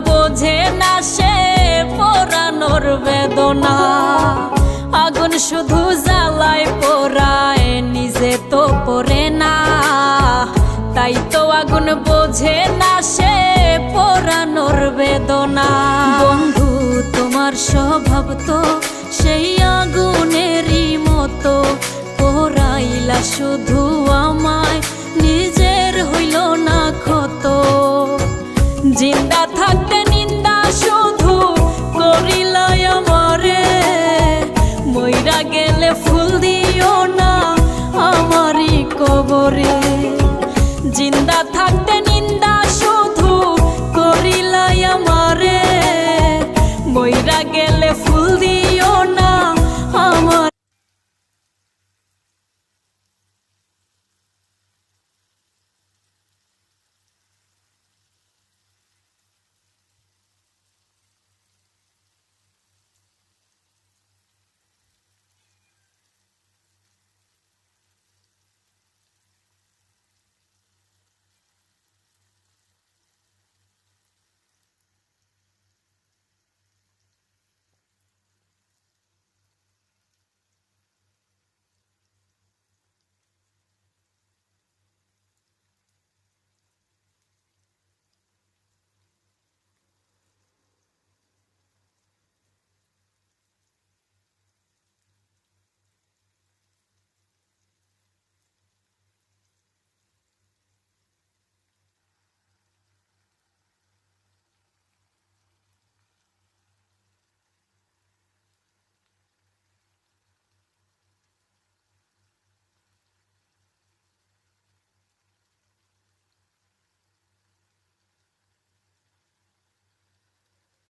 বোঝে না সে পোড়ানোর বেদনা। আগুন শুধু জ্বালায় পোড়ায়, নিজে তো পড়ে না। তাই তো আগুন বোঝে না সে পোড়ানোর বেদনা। বন্ধু তোমার স্বভাব তো সেই আগুনেরই মতো, পোড়াইলা শুধু আমায়, নিজের হইল না ক্ষত। জিন্দা থাকতে নিন্দা শুধু করিলাই আমারে, মইরা গেলে ফুল দিও না আমারই কবরে। জিন্দা থাকতে নিন্দা শুধু করিলাই আমারে, মইরা গেলে ফুল দিও